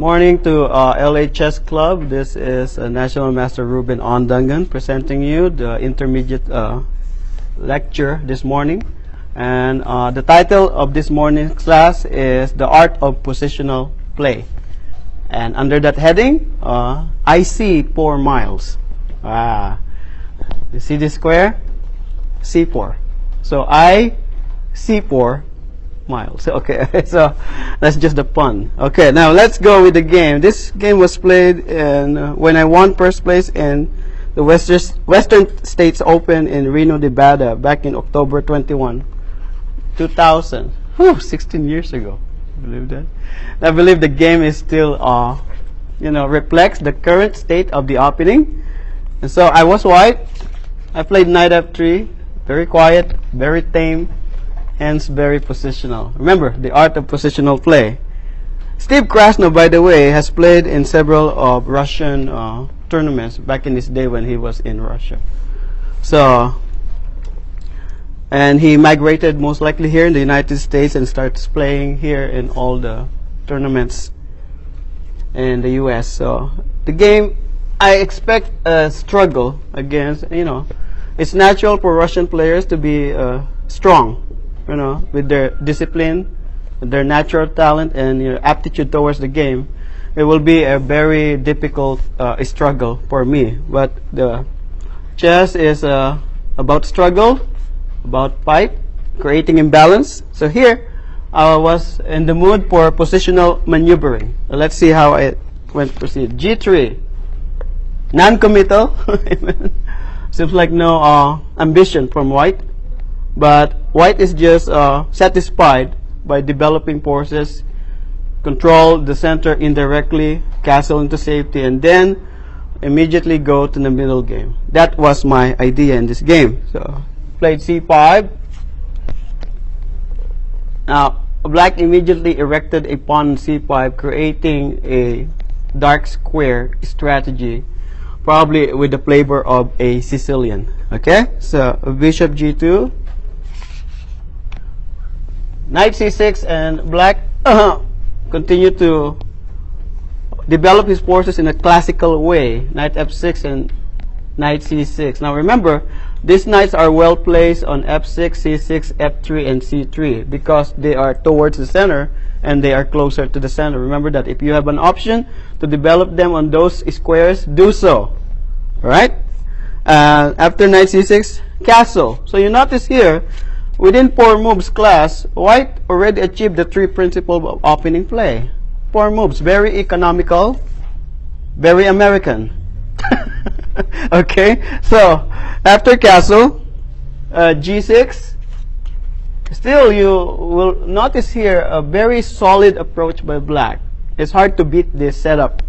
morning to LA Chess Club. This is National Master Ruben Ondangan presenting you the intermediate lecture this morning. And the title of this morning's class is The Art of Positional Play. And under that heading, I see 4 miles. You see this square? C4. So I see 4 miles. Okay, so that's just a pun. Okay, now let's go with the game. This game was played in, when I won first place in the Western States Open in Reno, Nevada back in October 21, 2000. Whew, 16 years ago. Believe that? I believe the game is still, reflects the current state of the opening. And so I was white. I played knight f3. Very quiet, very tame, hence very positional. Remember, the art of positional play. Steve Krasno, by the way, has played in several of Russian tournaments back in his day when he was in Russia. So, and he migrated most likely here in the United States and starts playing here in all the tournaments in the US. So, the game, I expect a struggle against, it's natural for Russian players to be strong, with their discipline, their natural talent, and aptitude towards the game. It will be a very difficult struggle for me. But the chess is about struggle, about fight, creating imbalance. So here, I was in the mood for positional maneuvering. Let's see how I went to proceed. G3, non-committal. Seems like no ambition from white, but white is just satisfied by developing forces, control the center indirectly, castle into safety, and then immediately go to the middle game. That was my idea in this game. So played c5. Now black immediately erected a pawn on c5, creating a dark square strategy, probably with the flavor of a Sicilian. Okay, so bishop g2, knight c6, and black continue to develop his forces in a classical way. Knight f6 and knight c6. Now remember, these knights are well placed on f6, c6, f3, and c3 because they are towards the center and they are closer to the center. Remember that if you have an option to develop them on those squares, do so. Alright? After knight c6, castle. So you notice here, within 4 moves class, white already achieved the 3 principles of opening play. 4 moves, very economical, very American. Okay? So, after castle, g6, still you will notice here a very solid approach by black. It's hard to beat this setup.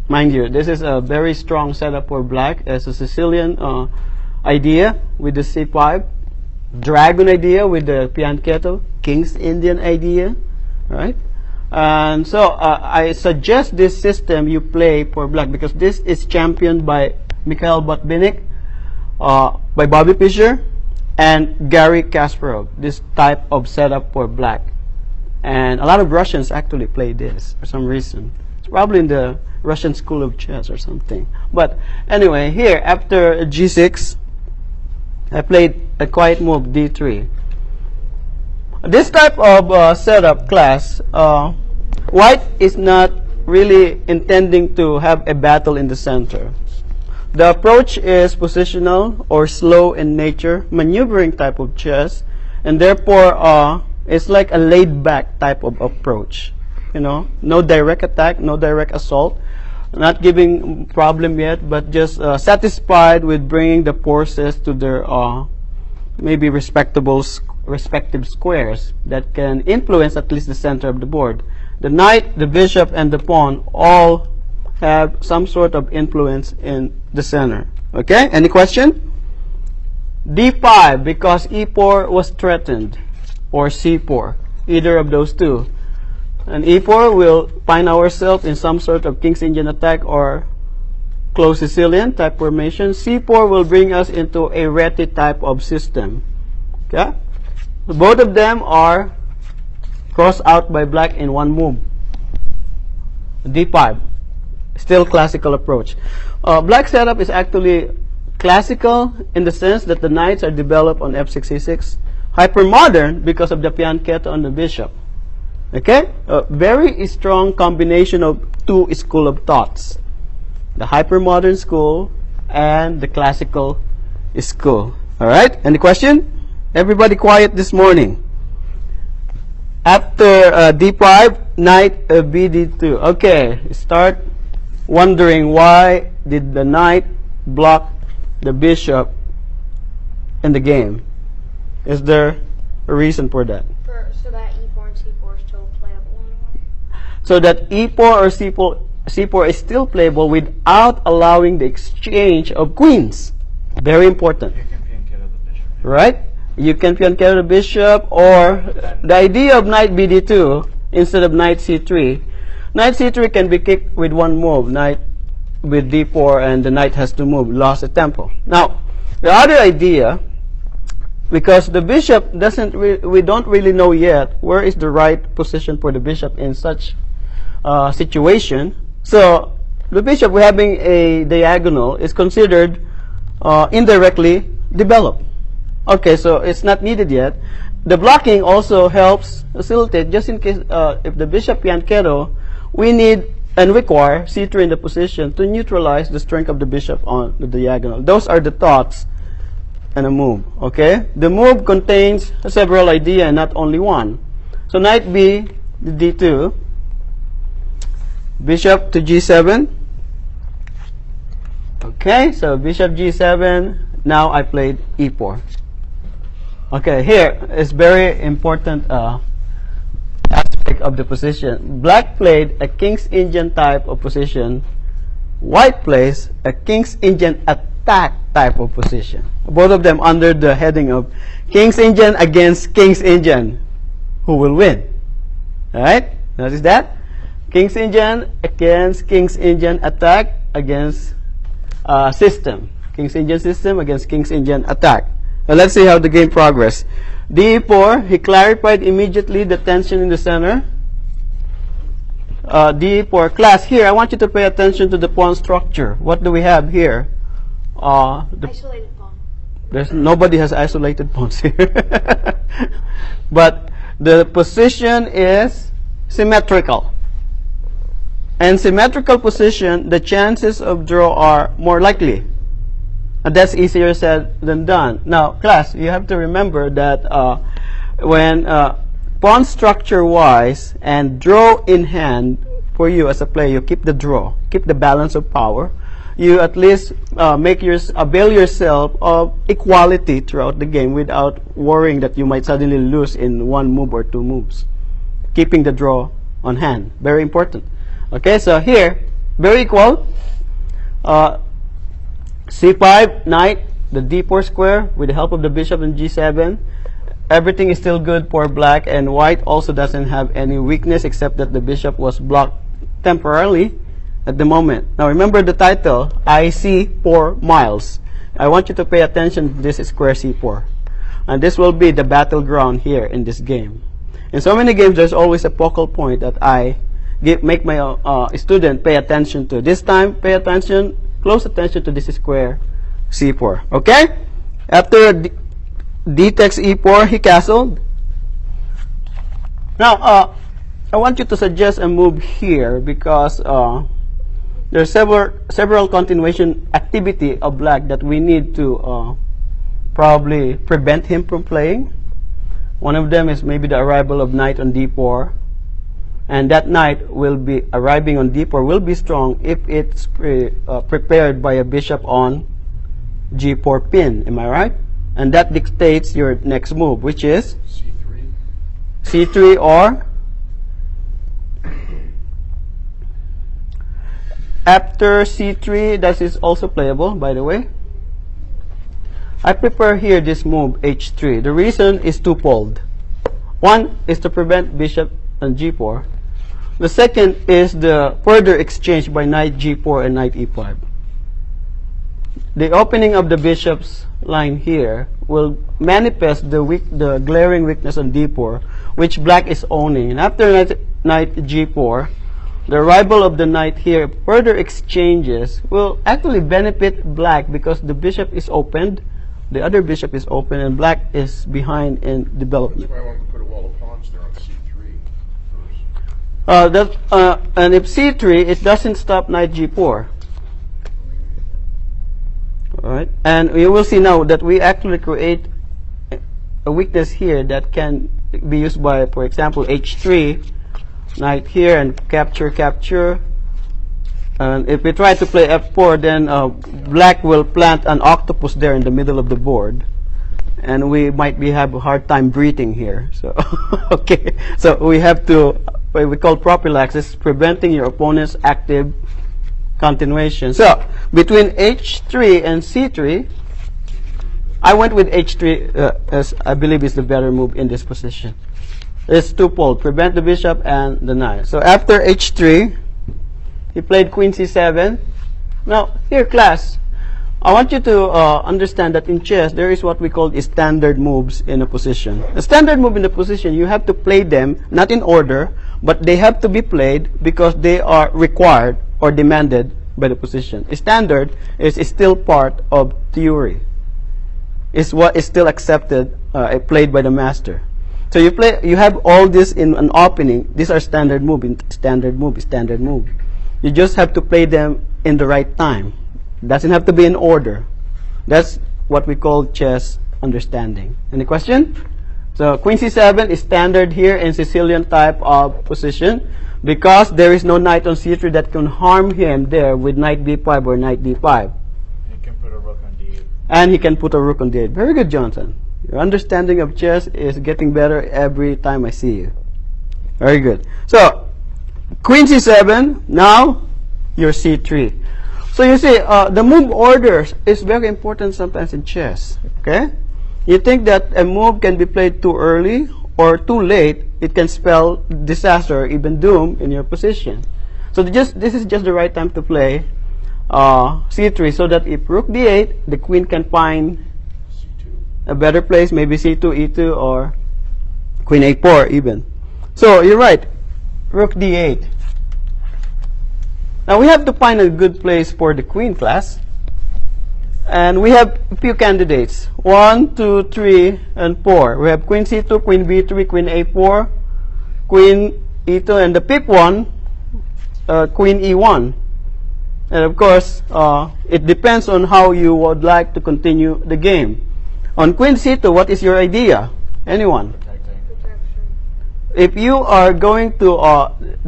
Mind you, this is a very strong setup for black as a Sicilian idea with the c5, dragon idea with the fianchetto, king's Indian idea, right? And so I suggest this system you play for black because this is championed by Mikhail Botvinnik, by Bobby Fischer, and Garry Kasparov, this type of setup for black. And a lot of Russians actually play this for some reason. It's probably in the Russian school of chess or something. But anyway, here after g6, I played a quiet move d3. This type of setup class, white is not really intending to have a battle in the center. The approach is positional or slow in nature, maneuvering type of chess, and therefore it's like a laid-back type of approach. No direct attack, no direct assault, not giving problem yet, but just satisfied with bringing the forces to their maybe respective squares that can influence at least the center of the board. The knight, the bishop, and the pawn all have some sort of influence in the center. Okay, any question? d5, because e4 was threatened, or c4, either of those two. And e4 will find ourselves in some sort of King's Indian attack or close Sicilian type formation. c4 will bring us into a reti type of system. Okay? Both of them are crossed out by black in one move. d5. Still classical approach. Black setup is actually classical in the sense that the knights are developed on f6, c6. Hypermodern because of the fianchetto on the bishop. Okay? A very strong combination of two school of thoughts. The hypermodern school and the classical school. Alright? Any question? Everybody quiet this morning. After d5, knight bd2. Okay, start wondering why did the knight block the bishop in the game. Is there a reason for that? So that e4 and c4 is still playable anyway? So that e4 or c4 is still playable without allowing the exchange of queens. Very important. You can fianchetto the bishop. Right? You can fianchetto the bishop, or the idea of knight bd2 instead of knight c3. Knight c3 can be kicked with one move. Knight with d4 and the knight has to move. Lost a tempo. Now, the other idea, because the bishop doesn't, we don't really know yet where is the right position for the bishop in such situation. So, the bishop having a diagonal is considered indirectly developed. Okay, so it's not needed yet. The blocking also helps facilitate, just in case if the bishop fianchetto, we need and require c3 in the position to neutralize the strength of the bishop on the diagonal. Those are the thoughts and a move. Okay, the move contains several ideas and not only one. So knight b d2, bishop to g7. Okay, so bishop g7. Now I played e4. Okay, here is very important aspect of the position. Black played a King's Indian type of position. White plays a King's Indian attack type of position. Both of them under the heading of King's Indian against King's Indian. Who will win? Alright? Notice that? King's Indian against King's Indian attack against system. King's Indian system against King's Indian attack. Now let's see how the game progressed. d4, he clarified immediately the tension in the center. d4, class, here I want you to pay attention to the pawn structure. What do we have here? Isolated pawn. Nobody has isolated pawns here. But the position is symmetrical. And symmetrical position, the chances of draw are more likely. And that's easier said than done. Now, class, you have to remember that when pawn structure-wise and draw in hand, for you as a player, you keep the draw, keep the balance of power. You at least avail yourself of equality throughout the game without worrying that you might suddenly lose in one move or two moves. Keeping the draw on hand, very important. Okay, so here, very equal. c5, knight, the d4 square with the help of the bishop and g7. Everything is still good for black, and white also doesn't have any weakness except that the bishop was blocked temporarily at the moment. Now remember the title, I see 4 miles. I want you to pay attention to this square c4. And this will be the battleground here in this game. In so many games, there's always a focal point that I make my student pay attention to. This time, pay attention, close attention to this square c4. Okay? After d takes e4, he castled. Now, I want you to suggest a move here because there's several continuation activity of black that we need to probably prevent him from playing. One of them is maybe the arrival of knight on d4. And that knight will be arriving on d4 will be strong if it's prepared by a bishop on g4 pin. Am I right? And that dictates your next move, which is c3. c3 or after c3. That is also playable, by the way. I prepare here this move h3. The reason is twofold. One is to prevent bishop on g4. The second is the further exchange by knight g4 and knight e5. The opening of the bishop's line here will manifest the glaring weakness on d4, which black is owning. And after knight g4, the arrival of the knight here, further exchanges will actually benefit black because the bishop is opened, the other bishop is open, and black is behind in development. That's why I wanted to put a wall of pawns there on c3 first. And if c3, it doesn't stop knight g4. Alright, and you will see now that we actually create a weakness here that can be used by, for example, h3, knight here, and capture. And if we try to play f4, then black will plant an octopus there in the middle of the board, and we might have a hard time breathing here. So okay, so we have to, what we call prophylaxis, preventing your opponent's active continuation. So between h3 and c3, I went with h3 as I believe is the better move in this position. It's twofold: prevent the bishop and the knight. So after h3, he played queen c7. Now here, class, I want you to understand that in chess there is what we call standard moves in a position. A standard move in a position, you have to play them not in order, but they have to be played because they are required or demanded by the position. A standard is still part of theory. It's what is still accepted, played by the master. So you have all this in an opening. These are standard move. You just have to play them in the right time. Doesn't have to be in order. That's what we call chess understanding. Any question? So queen c7 is standard here in Sicilian type of position because there is no knight on c3 that can harm him there with knight b5 or knight d5. He can put a rook on d8. And he can put a rook on d8. Very good, Johnson. Your understanding of chess is getting better every time I see you. Very good. So queen c7, now you're c3. So you see, the move order is very important sometimes in chess. Okay? You think that a move can be played too early or too late, it can spell disaster or even doom in your position. So this is just the right time to play c3 so that if rook d8, the queen can find a better place, maybe c2, e2, or queen a4 even. So you're right, rook d8. Now we have to find a good place for the queen, class. And we have a few candidates. 1, 2, 3, and 4. We have queen c2, queen b3, queen a4, queen e2, and the fifth one, queen e1. And of course, it depends on how you would like to continue the game. On queen c2, what is your idea? Anyone? If you are going to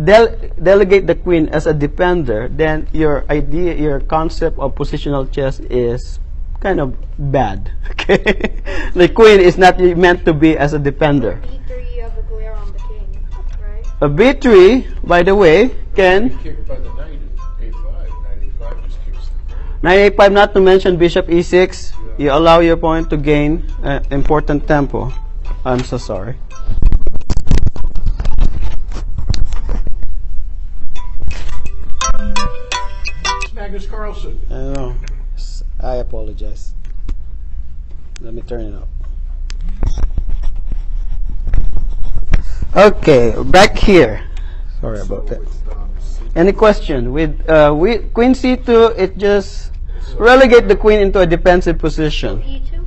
delegate the queen as a defender, then your idea, your concept of positional chess is kind of bad. Okay, the queen is not meant to be as a defender. B3, you have a glare on the king, right? A b3, by the way, can Kicked by the knight at a5. Knight a5 just kicks the queen. knight a5. Not to mention bishop e6. You allow your opponent to gain important tempo. I'm so sorry. Magnus Carlsen. I know. I apologize. Let me turn it up. Okay, back here. Sorry about that. Any question? With queen c2, it just relegate the queen into a defensive position. E2?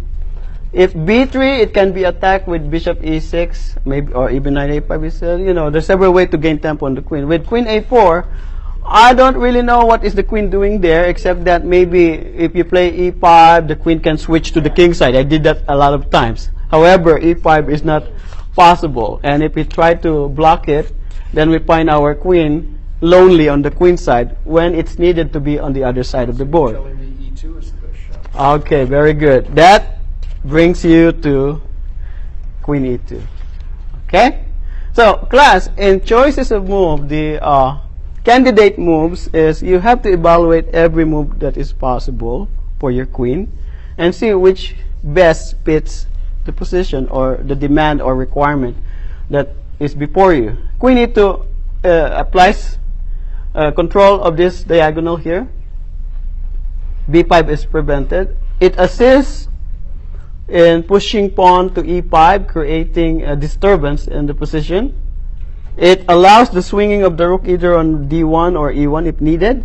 If b3, it can be attacked with bishop e6, maybe, or even knight a5. You know, there's several ways to gain tempo on the queen. With queen a4, I don't really know what is the queen doing there, except that maybe if you play e5, the queen can switch to the king side. I did that a lot of times. However, e5 is not possible, and if we try to block it, then we find our queen lonely on the queen side when it's needed to be on the other side of the board. Telling me e2 is the best shot. Okay, very good. That brings you to queen e2. Okay? So, class, in choices of move, the candidate moves is you have to evaluate every move that is possible for your queen and see which best fits the position or the demand or requirement that is before you. Queen e2 applies control of this diagonal here. b5 is prevented. It assists in pushing pawn to e5, creating a disturbance in the position. It allows the swinging of the rook either on d1 or e1 if needed.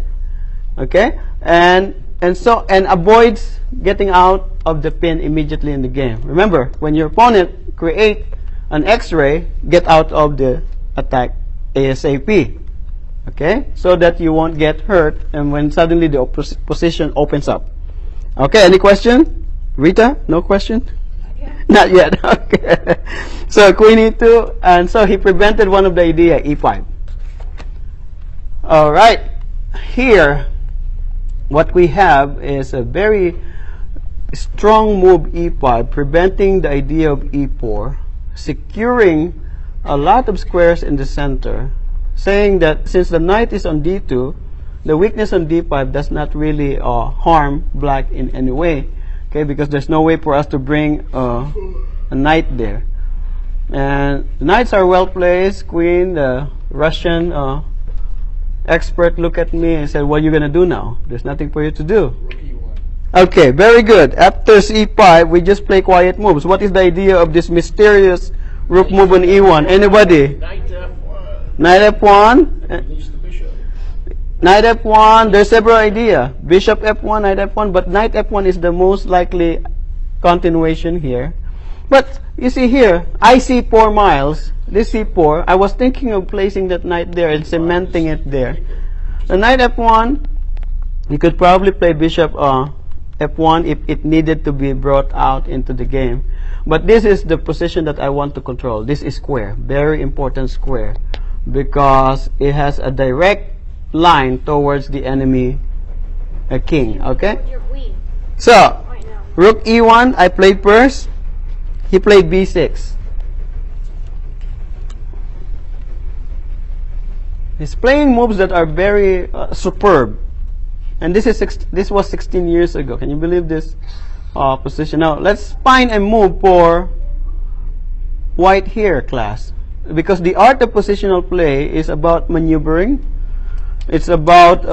Okay, and avoids getting out of the pin immediately in the game. Remember, when your opponent create an X-ray, get out of the attack ASAP. Okay, so that you won't get hurt, and when suddenly the position opens up. Okay, any question? Rita, no question? Not yet. Okay. So queen e2, and so he prevented one of the idea, e5. All right. Here, what we have is a very strong move e5, preventing the idea of e4, securing a lot of squares in the center, saying that since the knight is on d2, the weakness on d5 does not really harm black in any way. Okay, because there's no way for us to bring a knight there. And the knights are well placed. Queen, the Russian expert, looked at me and said, what are you going to do now? There's nothing for you to do. Okay, very good. After e5, we just play quiet moves. What is the idea of this mysterious rook move on e1? Anybody? Knight f1. Knight f1. Release the bishop. Knight f1, there's several ideas. Bishop f1, knight f1, but knight f1 is the most likely continuation here. But you see here, I see 4 miles. This c4, I was thinking of placing that knight there and cementing it there. The knight f1, you could probably play bishop f1 if it needed to be brought out into the game. But this is the position that I want to control. This is square, very important square, because it has a direct line towards the enemy king. Okay, Your queen. so Right now. rook e1, I played first. He played b6. He's playing moves that are very superb, and this was 16 years ago. Can you believe this position? Now let's find a move for white here, class, because the art of positional play is about maneuvering. It's about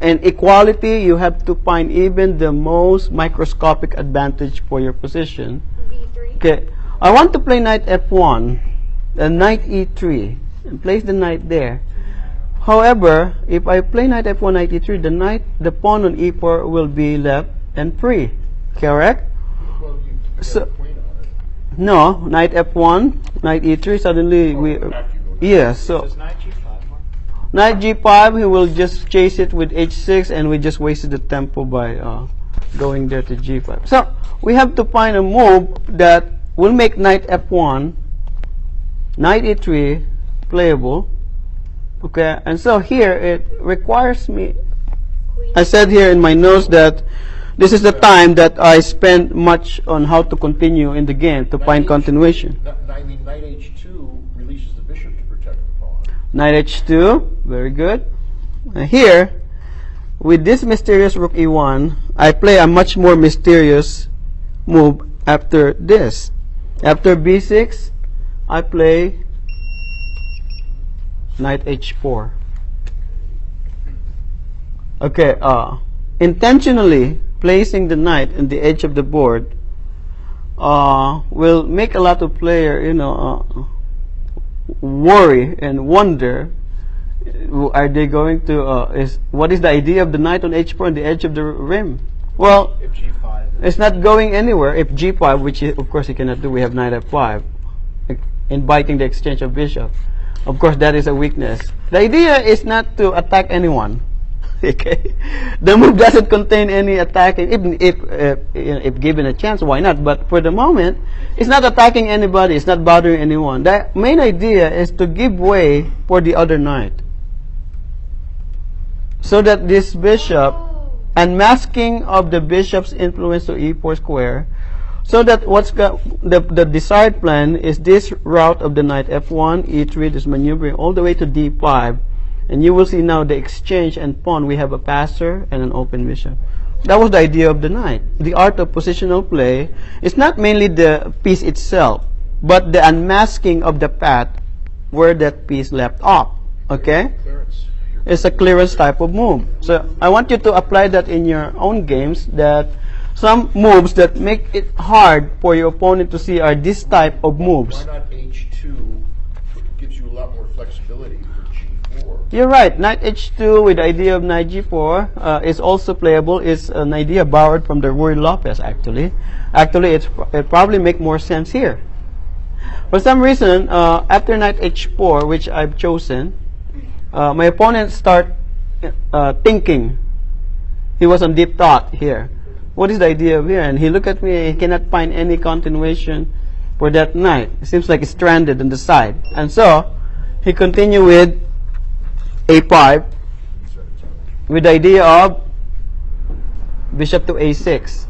an equality. You have to find even the most microscopic advantage for your position. B3. Okay, I want to play knight f1 and knight e3 and place the knight there. However, if I play knight f1, knight e3, the pawn on e4 will be left and free. Correct? Well, you So- got a queen on it. No, knight f1, knight e3. Suddenly we After you go to yes. So Does knight g5 work? knight g5, he will just chase it with h6, and we just wasted the tempo by going there to g5. So we have to find a move that will make knight f1, knight e3 playable. Okay, and so here it requires me. Queen. I said here in my notes that this is the time that I spend much on how to continue in the game to find continuation. I mean, knight h2 releases the bishop to protect the pawn. Knight h2, very good. Here, with this mysterious rook e1, I play a much more mysterious move after this. After b6, I play knight h4. Okay, intentionally placing the knight in the edge of the board will make a lot of player, worry and wonder. Are they going to? What is the idea of the knight on h4 on the edge of the rim? Well, If g5 it's not going anywhere. If g5, which of course he cannot do, we have knight f5, inviting the exchange of bishop. Of course, that is a weakness. The idea is not to attack anyone. Okay, the move doesn't contain any attacking. If given a chance, why not? But for the moment, it's not attacking anybody. It's not bothering anyone. The main idea is to give way for the other knight, so that this bishop, unmasking of the bishop's influence to e4 square, so that the desired plan is this route of the knight f1, e3, this maneuvering all the way to d5. And you will see now the exchange and pawn. We have a passer and an open bishop. That was the idea of the knight. The art of positional play is not mainly the piece itself, but the unmasking of the path where that piece left off. Okay? Clearance. It's a clearance type of move. So I want you to apply that in your own games, that some moves that make it hard for your opponent to see are this type of moves. Why not h2? Gives you a lot flexibility for G4. You're right. Knight H2 with the idea of knight G4 is also playable. It's an idea borrowed from the Ruy Lopez, actually. Actually, it probably make more sense here. For some reason, after knight H4, which I've chosen, my opponent start thinking. He was on deep thought here. What is the idea of here? And he looked at me, he cannot find any continuation for that knight. It seems like it's stranded on the side. And so, he continued with A5 with the idea of bishop to A6.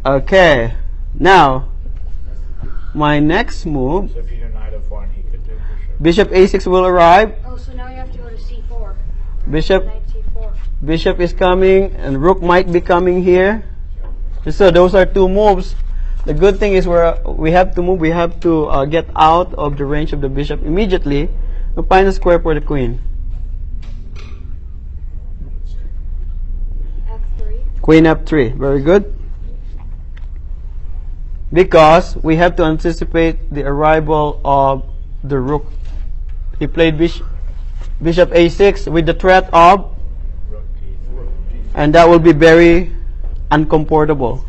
Okay, now, my next move, So if you do knight F1, he could do bishop A6 will arrive. Oh, so now you have to go to C4. Right? Bishop Knight C4. Bishop is coming, and rook might be coming here. So those are two moves. The good thing is we have to move. We have to get out of the range of the bishop immediately. And find a square for the queen. F3. Queen F3. Very good. Because we have to anticipate the arrival of the rook. He played bishop A6 with the threat of, rook D3. and that will be very uncomfortable.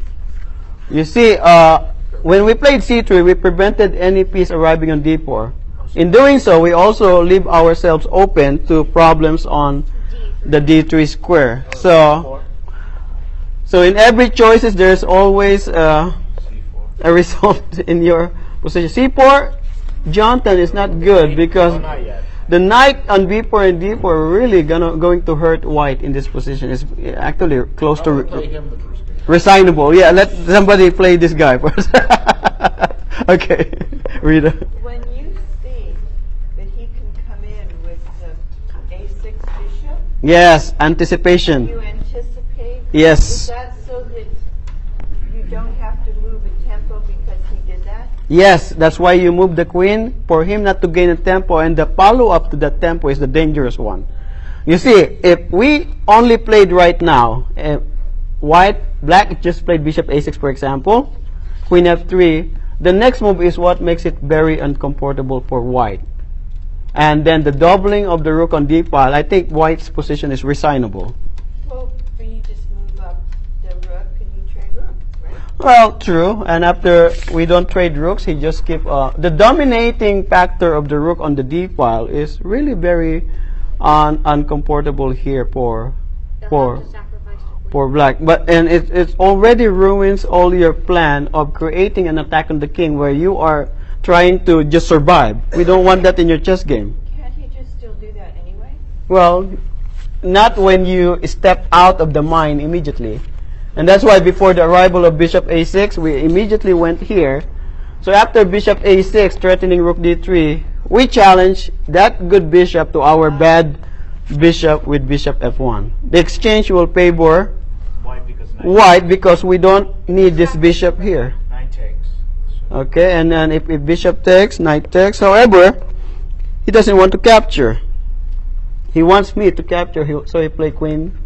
You see, when we played C3, we prevented any piece arriving on D4. In doing so, we also leave ourselves open to problems on the D3 square. So in every choices, there's always C4. a result in your position. C4, Jonathan, is not good because Oh, not yet. the knight on B4 and D4 are really going to hurt white in this position. It's actually close to Play him the first game. resignable. Yeah, let somebody play this guy first. Okay, Rita. When you see that he can come in with the A6 bishop, Yes, anticipation. you anticipate? Yes. Is that so that you don't have to move a tempo because he did that? Yes, that's why you move the queen, for him not to gain a tempo, and the follow-up to that tempo is the dangerous one. You see, if we only played right now, black just played bishop A6, for example, queen F3, the next move is what makes it very uncomfortable for white. And then the doubling of the rook on D file, I think white's position is resignable. Well, but you just move up the rook and you trade rook, right? Well, true. And after we don't trade rooks, he just keep the dominating factor of the rook on the D file is really very uncomfortable here for They'll have to sacrifice the queen. black. But it already ruins all your plan of creating an attack on the king where you are trying to just survive. We don't want that in your chess game. Can't he just still do that anyway? Well, not when you step out of the mine immediately. And that's why before the arrival of bishop A6, we immediately went here. So after bishop A6 threatening rook D3, we challenge that good bishop to our bad bishop with bishop F1. The exchange will favor White because knight. white because we don't need this bishop here. Knight takes. So Okay, and then if bishop takes, knight takes. However, he doesn't want to capture. He wants me to capture, so he play queen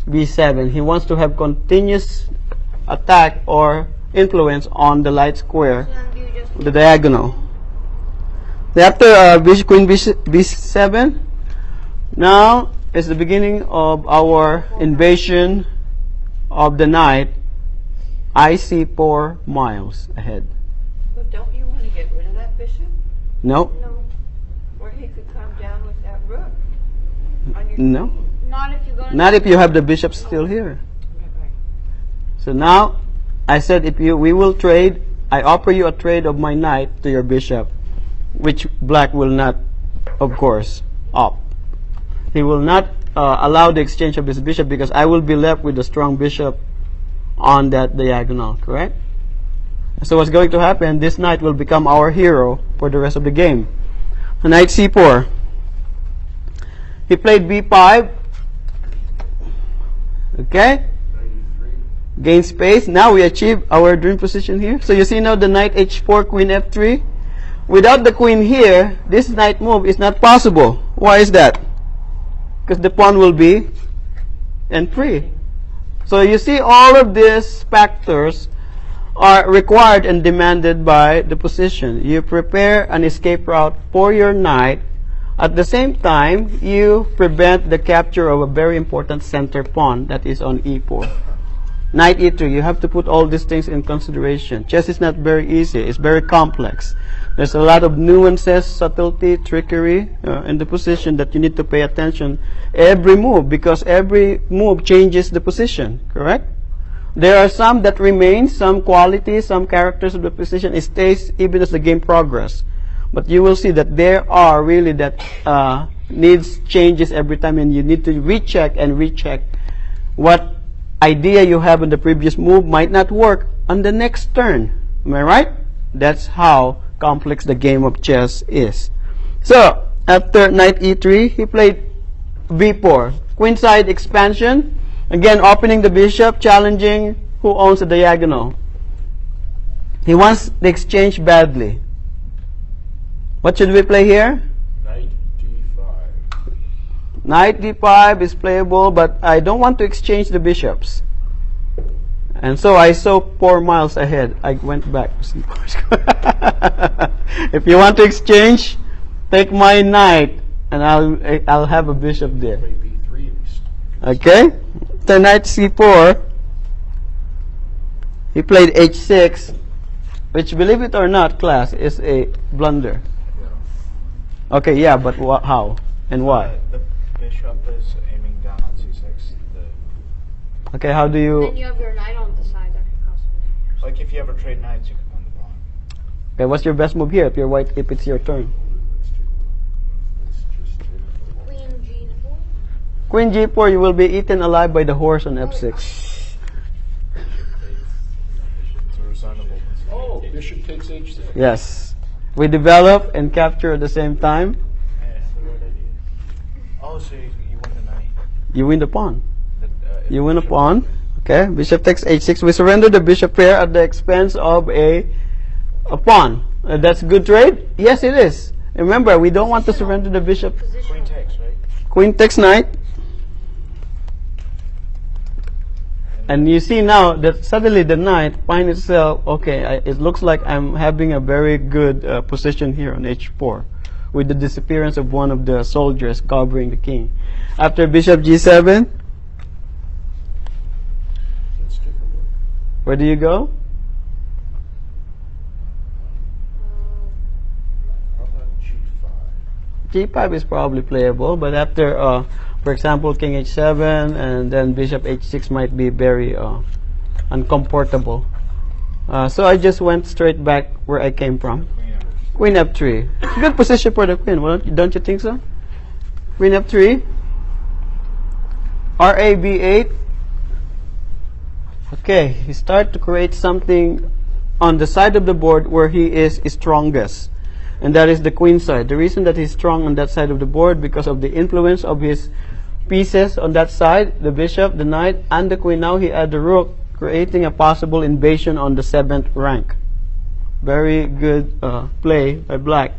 B7. He wants to have continuous attack or influence on the light square, So then you just the diagonal. After queen B7, now is the beginning of our invasion of the knight. I see 4 miles ahead. But don't you want to get rid of that bishop? No, no, Or he could come down with that rook on your no. not if you go to Not if you have the bishop still here. Right. So now, I said we will trade. I offer you a trade of my knight to your bishop, which black will not, of course, opt. He will not allow the exchange of his bishop because I will be left with a strong bishop on that diagonal, correct? So what's going to happen, this knight will become our hero for the rest of the game. Knight C4. He played B5. Okay? 93. Gain space. Now we achieve our dream position here. So you see now the knight H4, queen F3. Without the queen here, this knight move is not possible. Why is that? Because the pawn will be and free. So you see all of these factors are required and demanded by the position. You prepare an escape route for your knight. At the same time, you prevent the capture of a very important center pawn that is on e4. Knight e3, you have to put all these things in consideration. Chess is not very easy, it's very complex. There's a lot of nuances, subtlety, trickery in the position that you need to pay attention every move, because every move changes the position, correct? There are some that remain, some qualities, some characters of the position. It stays even as the game progresses. But you will see that there are really that needs changes every time, and you need to recheck and recheck what idea you have in the previous move might not work on the next turn. Am I right? That's how complex the game of chess is. So, after knight e3, he played b4. Queenside expansion. Again, opening the bishop, challenging who owns the diagonal. He wants the exchange badly. What should we play here? Knight d5. Knight d5 is playable, but I don't want to exchange the bishops. And so I saw 4 miles ahead. I went back to see. If you want to exchange, take my knight, and I'll have a bishop there. Play b3 at least. Okay? So knight c4. He played h6, which, believe it or not, class, is a blunder. Yeah. Okay, yeah, but how and why? The bishop is aiming down on c6. Okay, how do Then you... you have your knight on the side that could possibly dangerous. Like if you ever trade knights, you can win the pawn. Okay, what's your best move here if you're white, if it's your turn? Let's just take Queen g4. Queen g4, you will be eaten alive by the horse on f6. It's a reasonable Oh, bishop takes h6. Yes. We develop and capture at the same time. I have the right idea. Oh, so you win the knight. You win the pawn. If You win a bishop- pawn. Okay, bishop takes h6. We surrender the bishop pair at the expense of a pawn. That's a good trade? Yes, it is. Remember, we don't want to surrender the bishop. Queen Position. takes, right? Queen takes knight. And you see now that suddenly the knight finds itself, okay, it looks like I'm having a very good position here on h4 with the disappearance of one of the soldiers covering the king. After bishop g7, Let's take a look. where do you go? How about g5? g5 is probably playable, but after, for example, king h7 and then bishop h6 might be very uncomfortable. So I just went straight back where I came from. Queen f- Queen f3. Good position for the queen, don't you think so? Queen f3. Ra b8. Okay, he start to create something on the side of the board where he is strongest. And that is the queen side. The reason that he's strong on that side of the board because of the influence of his pieces on that side, the bishop, the knight, and the queen. Now he add the rook, creating a possible invasion on the 7th rank. Very good play by black.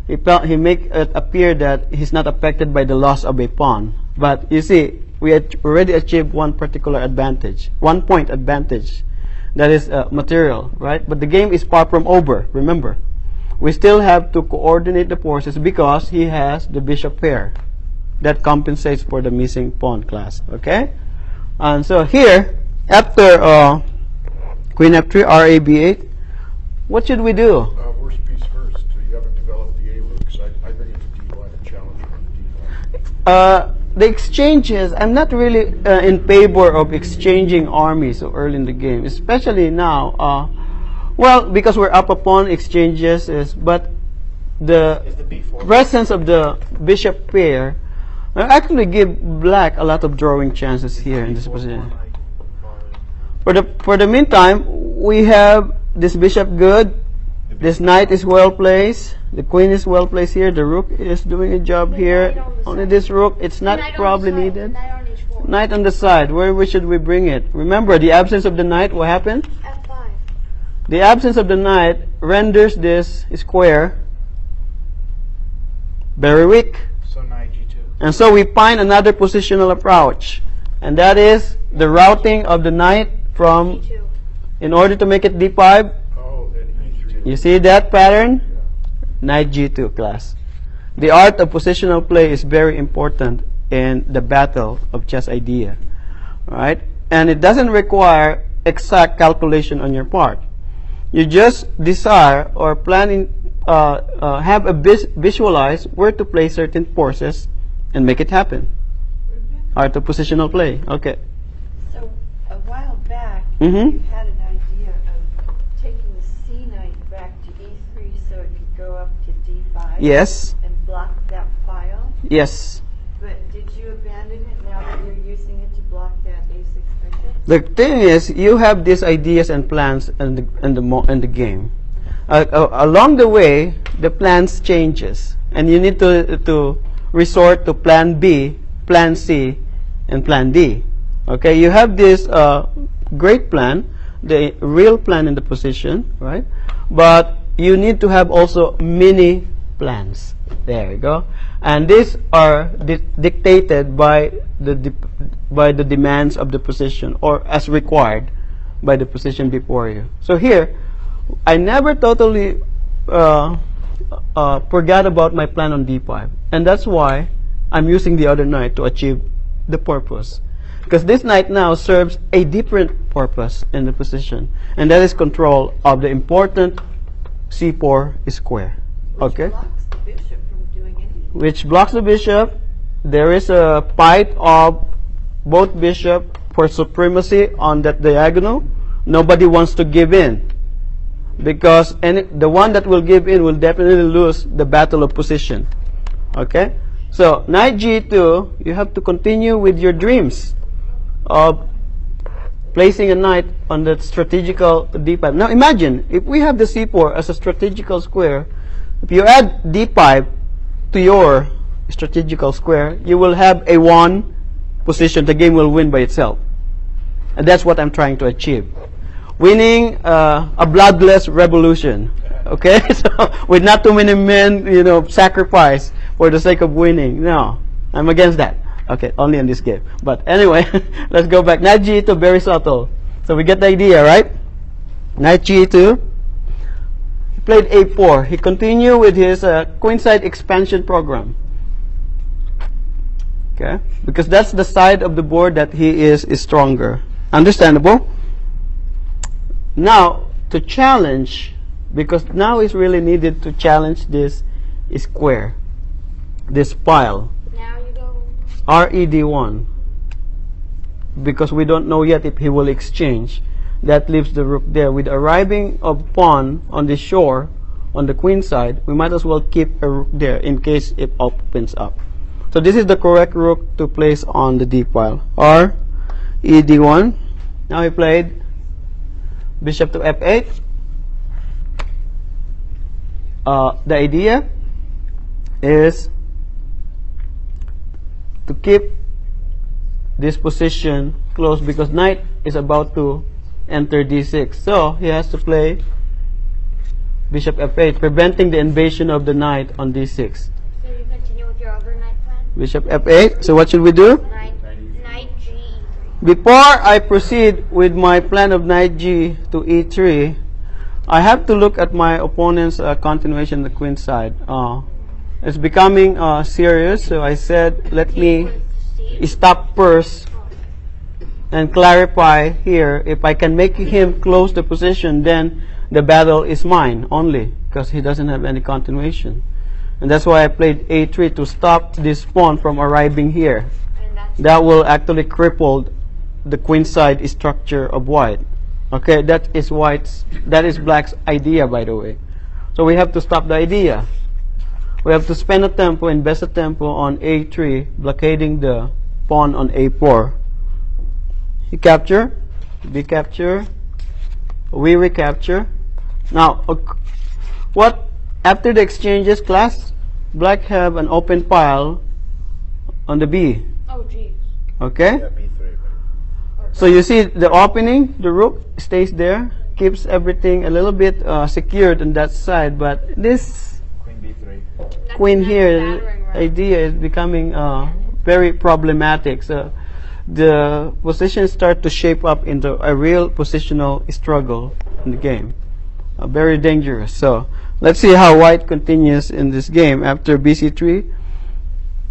He make it appear that he's not affected by the loss of a pawn. But you see, we had already achieved one particular advantage, 1 point advantage. That is material, right? But the game is far from over, remember. We still have to coordinate the forces because he has the bishop pair. That compensates for the missing pawn class, okay? And so here, after queen f3, Ra b8, what should we do? Worst piece first. So you haven't developed the A rook. So I bring it to d1 and challenge on d1. The exchanges, I'm not really in favor of exchanging armies so early in the game, especially now. Well, because we're up upon exchanges, but the Is the b4? presence of the bishop pair actually give black a lot of drawing chances here in this position. For the meantime, we have this bishop good, this knight is well placed, the queen is well placed here, the rook is doing a job here. Only this rook, it's not Knight on probably the side, needed. Knight on h4. Knight on the side, where should we bring it? Remember, the absence of the knight, what happened? f5. The absence of the knight renders this square very weak. So knight g2. And so we find another positional approach. And that is the routing of the knight from g2. In order to make it d5, Oh, then E3. you see that pattern? Knight g2, class. The art of positional play is very important in the battle of chess idea. Right? And it doesn't require exact calculation on your part. You just desire or have a visualize where to place certain forces and make it happen. Art of positional play. Okay. So a while back, Mhm. you had an idea of taking the C knight back to E3 so it could go up to D5. Yes. And block that file. Yes. But did you abandon it now that you're using it to block that A6 bishop? The thing is, you have these ideas and plans in the game. Along the way, the plans changes, and you need to resort to Plan B, Plan C, and Plan D. Okay, you have this great plan, the real plan in the position, right? But you need to have also mini plans. There you go. And these are dictated by the demands of the position, or as required by the position before you. So here, I never totally forgot about my plan on d5, and that's why I'm using the other knight to achieve the purpose. Because this knight now serves a different purpose in the position, and that is control of the important c4 square. Okay? Blocks the bishop from doing anything. Which blocks the bishop. There is a fight of both bishop for supremacy on that diagonal. Nobody wants to give in, because the one that will give in will definitely lose the battle of position. Okay? So knight g2, you have to continue with your dreams of placing a knight on the strategical d5. Now imagine, if we have the c4 as a strategical square, if you add d5 to your strategical square, you will have a 1 position. The game will win by itself. And that's what I'm trying to achieve. Winning a bloodless revolution. Okay? So, with not too many men, sacrifice for the sake of winning. No. I'm against that. Okay, only in this game. But anyway, let's go back. Knight g2, very subtle. So we get the idea, right? Knight g2. He played a4. He continued with his queenside expansion program. Okay? Because that's the side of the board that he is stronger. Understandable? Now, to challenge, because now it's really needed to challenge this square, this pile. Now you go. RED1, because we don't know yet if he will exchange. That leaves the rook there. With arriving of pawn on the shore, on the queen side, we might as well keep a rook there in case it opens up. So this is the correct rook to place on the d file. RED1. Now he played bishop to f8. The idea is to keep this position close, because knight is about to enter d6. So he has to play bishop f8, preventing the invasion of the knight on d6. So you continue with your overnight plan? Bishop f8. So what should we do? Knight G. Before I proceed with my plan of knight g to e3, I have to look at my opponent's continuation on the queen side. It's becoming serious, so I said, let me stop first and clarify here. If I can make him close the position, then the battle is mine only, because he doesn't have any continuation. And that's why I played a3 to stop this pawn from arriving here. And that's That will actually cripple the queenside structure of white. Okay, that is black's idea, by the way. So we have to stop the idea. We have to spend a tempo, invest a tempo on a3, blockading the pawn on a4. He capture, we capture, we recapture. Now, what after the exchanges, class, black have an open file on the B. oh geez. Okay? Yeah, B3. So you see the opening, the rook stays there, keeps everything a little bit secured on that side, but this Queen B3. queen That's here battering ram. idea is becoming very problematic. So the positions start to shape up into a real positional struggle in the game. Very dangerous. So let's see how white continues in this game. After bc3,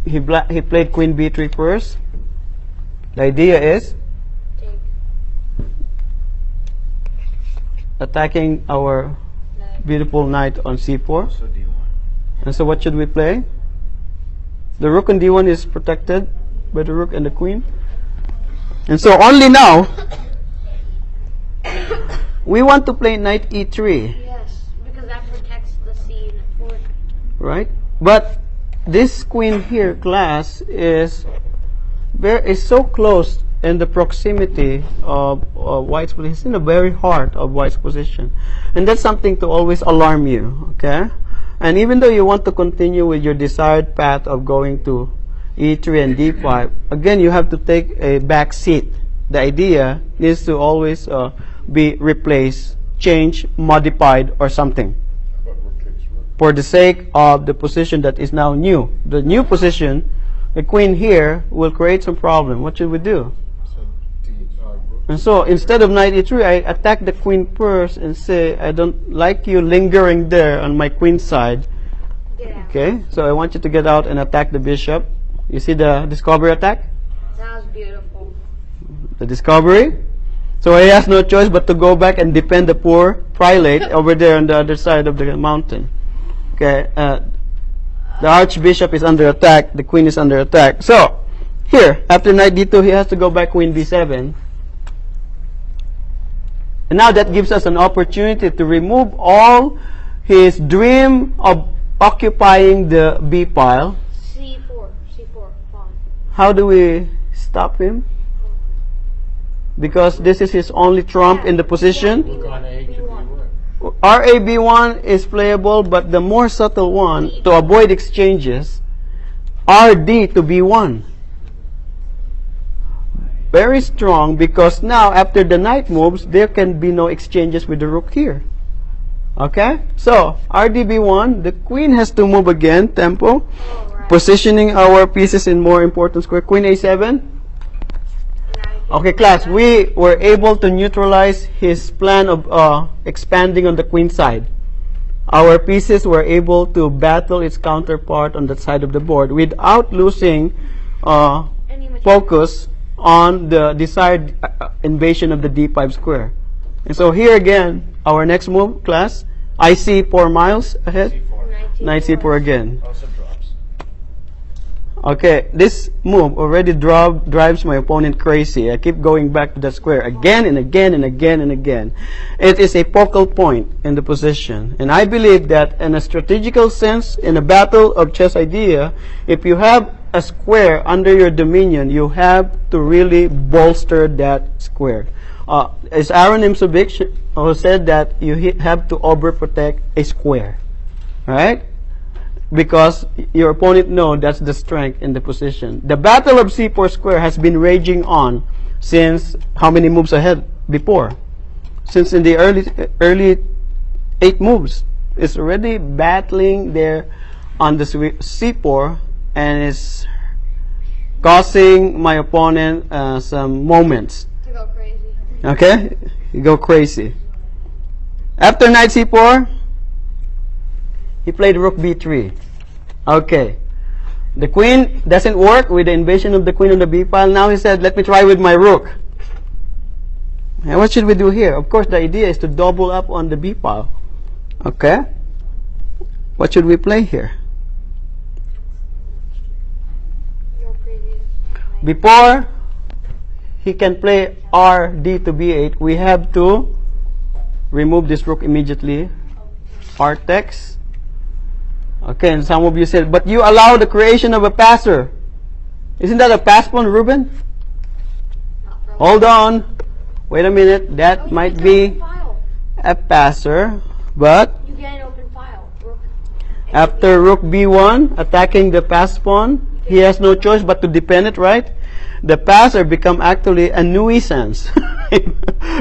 he played queen b3 first. The idea is Take. attacking our Knight. beautiful knight on c4. So D1. And so what should we play? The rook on d1 is protected by the rook and the queen. And so only now we want to play knight e3, Yes, because that protects the c4. right? But this queen here, class, is so close in the proximity of white's position. It's in the very heart of white's position, and that's something to always alarm you. Okay, and even though you want to continue with your desired path of going to e3 and d5, again you have to take a back seat. The idea is to always be replaced, changed, modified, or something, But rook takes rook. for the sake of the position that is now new. The new position, the queen here, will create some problem. What should we do? So rook. And so instead of knight e3, I attack the queen first and say, I don't like you lingering there on my queen side. Get out. Okay, so I want you to get out and attack the bishop. You see the discovery attack? Sounds beautiful. The discovery. So he has no choice but to go back and defend the poor prelate over there on the other side of the mountain. Okay, the archbishop is under attack, the queen is under attack. So, here, after knight d2, he has to go back queen b7. And now that gives us an opportunity to remove all his dream of occupying the b file. C4, pawn. How do we stop him? Because this is his only trump in the position. Rook on A to B1. B1. RAB1 is playable, but the more subtle one, to avoid exchanges, RD to B1. Very strong, because now after the knight moves, there can be no exchanges with the rook here. Okay? So, RDB1, the queen has to move again, tempo, Alright. positioning our pieces in more important square. Queen A7. Okay, class, we were able to neutralize his plan of expanding on the queen side. Our pieces were able to battle its counterpart on that side of the board without losing focus on the desired invasion of the d5 square. And so here again, our next move, class, I see 4 miles ahead. C4. Knight c4 again. Also drops. Okay, this move already drives my opponent crazy. I keep going back to the square again and again and again and again. It is a focal point in the position. And I believe that in a strategical sense, in a battle of chess idea, if you have a square under your dominion, you have to really bolster that square. As Aaron Imsovic said that you have to overprotect a square. Right? Because your opponent knows that's the strength in the position. The battle of c4 square has been raging on since how many moves ahead before? Since in the early 8 moves. It's already battling there on the c4 and is causing my opponent some moments. To go crazy. Okay? You go crazy. After knight c4, he played rook b3. Okay. The queen doesn't work with the invasion of the queen on the b file. Now he said, let me try with my rook. And what should we do here? Of course, the idea is to double up on the b file. Okay? What should we play here? Your previous. Before he can play RD to b8, we have to remove this rook immediately. Rtex. Okay, and some of you said, but you allow the creation of a passer. Isn't that a pass pawn, Ruben? Hold on. Wait a minute. That might be File. a passer. But You get an open file. Rook. after rook b1, attacking the pass pawn, he has no choice but to defend it, right? The passer become actually a nuisance.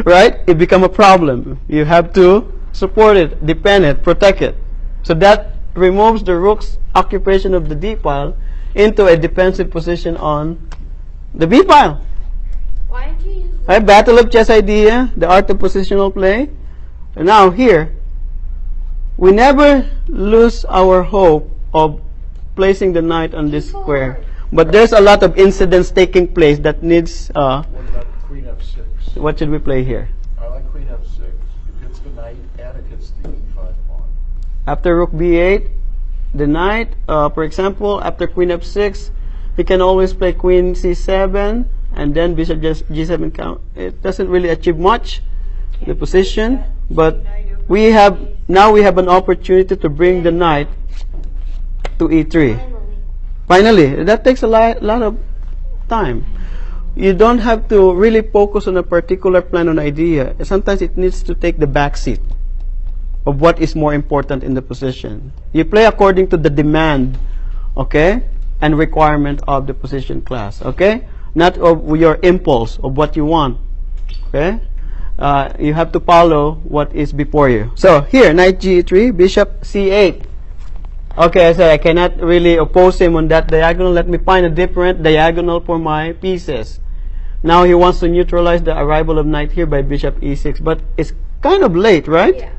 Right? It become a problem. You have to support it, defend it, protect it. So that removes the rook's occupation of the d file into a defensive position on the b file. Right? Battle of chess idea, the art of positional play. And now here, we never lose our hope of placing the knight on this square. But there's a lot of incidents taking place that needs, What about Queen F6? what should we play here? I like Queen F6. It hits the knight and it hits the E5 pawn. After rook b8, the knight, for example, after queen f6, he can always play queen c7, and then bishop g7 count. It doesn't really achieve much, the position, but we have an opportunity to bring the knight to e3. Finally, that takes a lot of time. You don't have to really focus on a particular plan or idea. Sometimes it needs to take the back seat of what is more important in the position. You play according to the demand, okay, and requirement of the position class, okay? Not of your impulse of what you want, okay? You have to follow what is before you. So here, knight g3, bishop c8. Okay, I said I cannot really oppose him on that diagonal. Let me find a different diagonal for my pieces. Now he wants to neutralize the arrival of knight here by bishop e6, but it's kind of late, right? Yeah.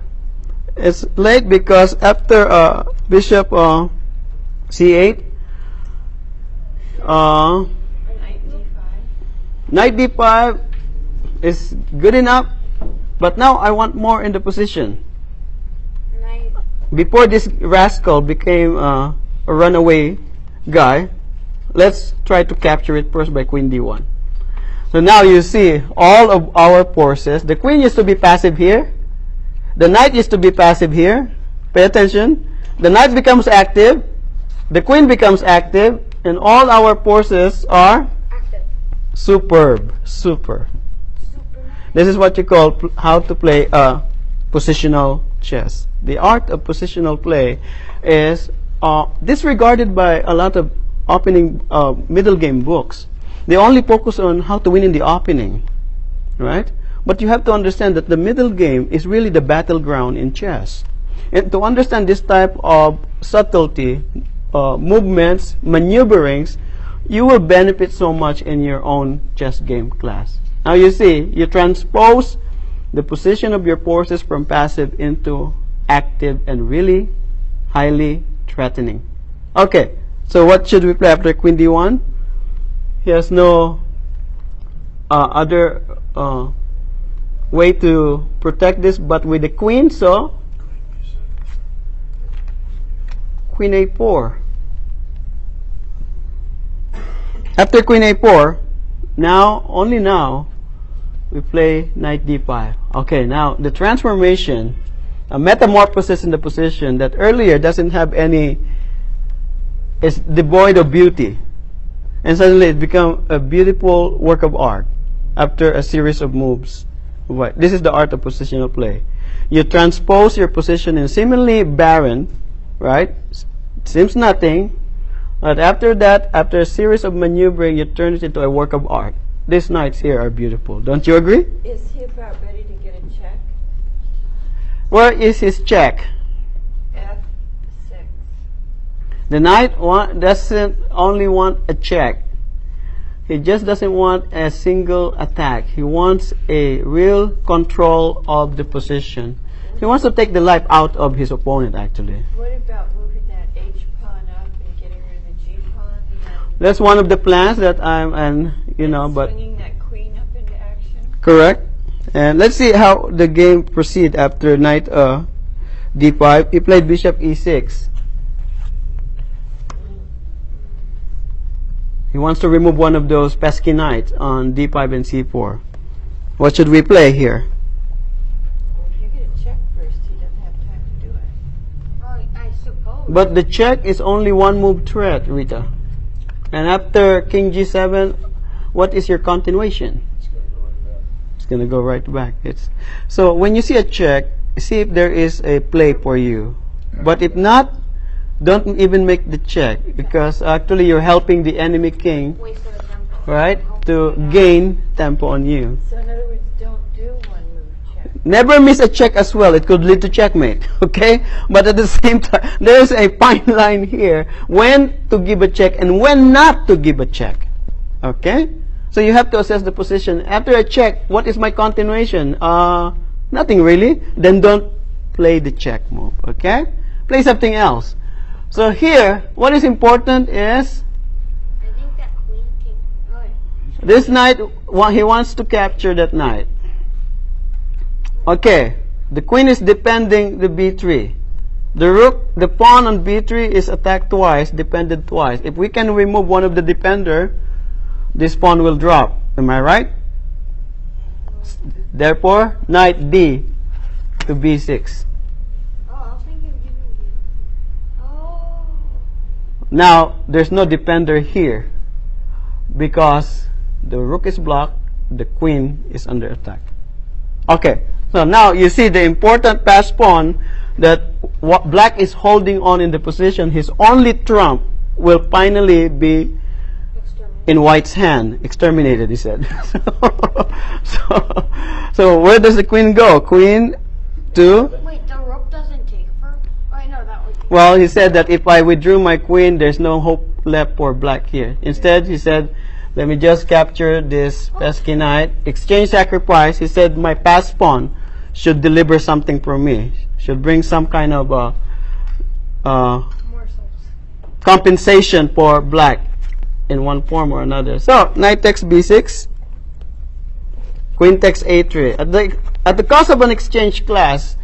It's late because after bishop c8, Knight d5. knight d5 is good enough, but now I want more in the position. Knight. Before this rascal became a runaway guy, let's try to capture it first by queen d1. So now you see all of our forces. The queen used to be passive here. The knight used to be passive here. Pay attention. The knight becomes active. The queen becomes active. And all our forces are Active. superb. Super. This is what you call how to play positional chess. The art of positional play is disregarded by a lot of opening middle game books. They only focus on how to win in the opening, right? But you have to understand that the middle game is really the battleground in chess. And to understand this type of subtlety, movements, maneuverings, you will benefit so much in your own chess game class. Now you see, you transpose the position of your forces from passive into active and really highly threatening. Okay, so what should we play after queen d1? He has no other way to protect this but with the queen, so queen a4. After queen a4, only now, we play knight d5. Okay, now the transformation, a metamorphosis in the position that earlier doesn't have any, is devoid of beauty. And suddenly it becomes a beautiful work of art after a series of moves. Right. This is the art of positional play. You transpose your position in seemingly barren, right? Seems nothing. But after that, after a series of maneuvering, you turn it into a work of art. These knights here are beautiful. Don't you agree? Is he about ready to get a check? Where is his check? F6. The knight doesn't only want a check. He just doesn't want a single attack. He wants a real control of the position. He wants to take the life out of his opponent, actually. What about moving that H pawn up and getting rid of the G pawn? That's one of the plans that but swinging that queen up into action? correct. And let's see how the game proceed after knight d5. He played bishop e6. He wants to remove one of those pesky knights on d5 and c4. What should we play here? Well, if you get a check first, he doesn't have time to do it. Well, I suppose. But the check is only one move threat, Rita. And after king g7, what is your continuation? It's going to go right back. It's going to go right back. So when you see a check, see if there is a play for you. But if not, don't even make the check, because actually you're helping the enemy king, Waste of the tempo. right, to gain tempo on you. So in other words, don't do one move check. Never miss a check as well. It could lead to checkmate, okay? But at the same time, there's a fine line here when to give a check and when not to give a check, okay? So you have to assess the position. After I check, what is my continuation? Nothing really. Then don't play the check move, okay? Play something else. So here, what is important is I think that queen can. Oh, yeah. this knight, he wants to capture that knight. Okay, the queen is defending the b3. The rook, the pawn on b3 is attacked twice, defended twice. If we can remove one of the defender, this pawn will drop. Am I right? Therefore, knight d to b6. Oh, I was thinking of giving you. Oh. Now, there's no defender here because the rook is blocked, the queen is under attack. Okay, so now you see the important pass pawn that what black is holding on in the position. His only trump will finally be in white's hand. Exterminated, he said. So where does the queen go? Queen to... Wait, the rook doesn't take her? Oh, I know that would be. Well, he said that if I withdrew my queen, there's no hope left for black here. Instead, he said, let me just capture this pesky knight. Exchange sacrifice. He said my pass pawn should deliver something for me. Should bring some kind of Morsels. compensation for black in one form or another. So, knight takes b6. Queen takes a3. At the cost of an exchange class,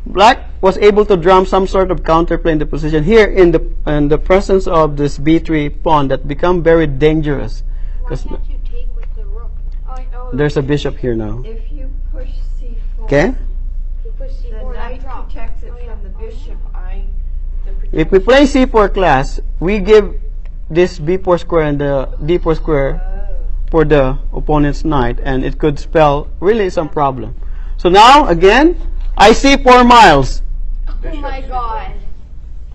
black was able to drum some sort of counterplay in the position. Here, in the presence of this b3 pawn, that become very dangerous. Why can't you take with the rook? Oh, There's a bishop here now. If you push c4, Okay? You push the c4, that knight drop. protects it Oh, yeah. from the Oh, yeah. bishop. If we play c4 class, we give this b4 square and the d4 square for the opponent's knight, and it could spell really some problem. So now, again, I see 4 miles. Oh my god.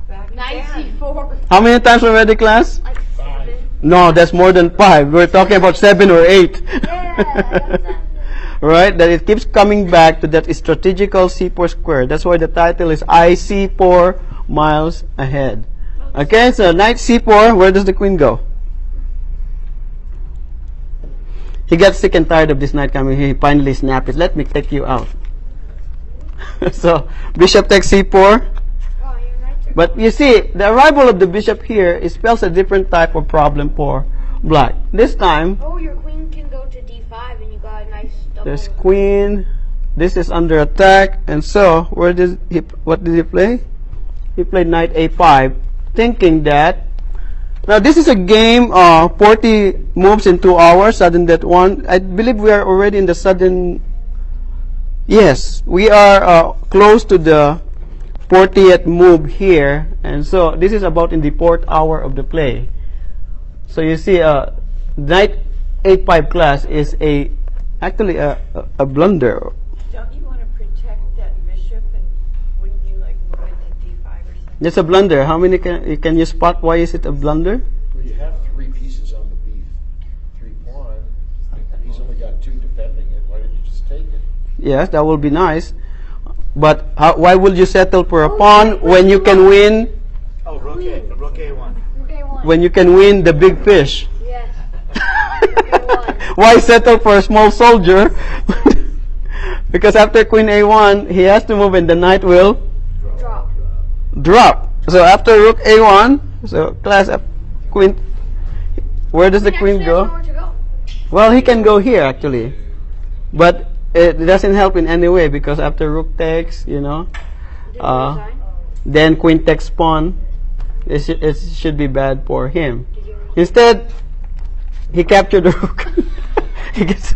Back Knight again. c4. How many times already, class? Like 7. No, that's more than 5. We're talking about 7 or 8. Yeah. Right? That it keeps coming back to that strategical c4 square. That's why the title is I see 4 miles ahead. Okay, so knight c4, where does the queen go? He got sick and tired of this knight coming here. He finally snapped it. Let me take you out. So, bishop takes c4. Oh, your knights are. But you see, the arrival of the bishop here spells a different type of problem for black. This time, Oh, your queen can go to d5 and you got a nice double. there's queen. This is under attack. And so, what did he play? He played knight a5, thinking that... Now, this is a game, 40 moves in 2 hours, sudden death 1. I believe we are already in the sudden... Yes, we are close to the 40th move here. And so, this is about in the 4th hour of the play. So, you see, knight a5 class is actually a blunder. Don't you want to protect that bishop, and wouldn't you like move it to d5 or something? It's a blunder. How many can you spot? Why is it a blunder? Well, you have 3 pieces on the b3 pawn. He's only got 2 defending it. Why didn't you just take it? Yes, that will be nice. But why would you settle for a pawn when you can win? Oh, rook A, rook A1. Okay, one. When you can win the big fish? Yes. A1. Why settle for a small soldier? Because after queen a1, he has to move and the knight will Drop. drop. So after rook a1, so class up queen. Where does the queen Actually, go? I don't know where to go. Well, he can go here actually, but it doesn't help in any way because after rook takes, Did you resign? then queen takes pawn. It should be bad for him. Did you resign? Instead, he captured the rook. He gets,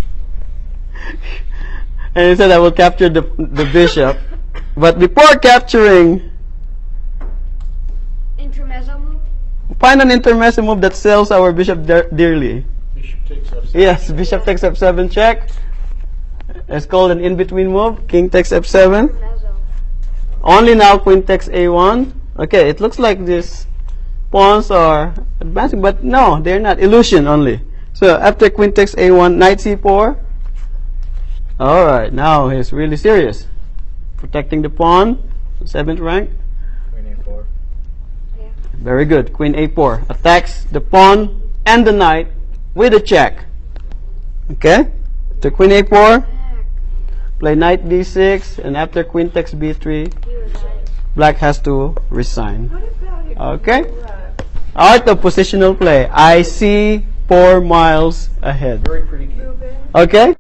and he said, "I will capture the bishop." But before capturing, Intermezzo move? find an intermezzo move that sells our bishop dearly. Bishop takes f7. Yes, bishop takes f7 check. It's called an in-between move. King takes f7. Intermezzo. Only now queen takes a1. Okay, it looks like these pawns are advancing, but no, they're not. Illusion only. So after queen takes a1, knight c4. Alright, now he's really serious. Protecting the pawn, 7th rank. Queen A4. Yeah. Very good. Queen a4 attacks the pawn and the knight with a check. Okay? To queen a4, play knight d6, and after queen takes b3, He resigned. black has to resign. What about if Okay. you, Art of positional play. I see 4 miles ahead. Very pretty game. Ruben, Okay?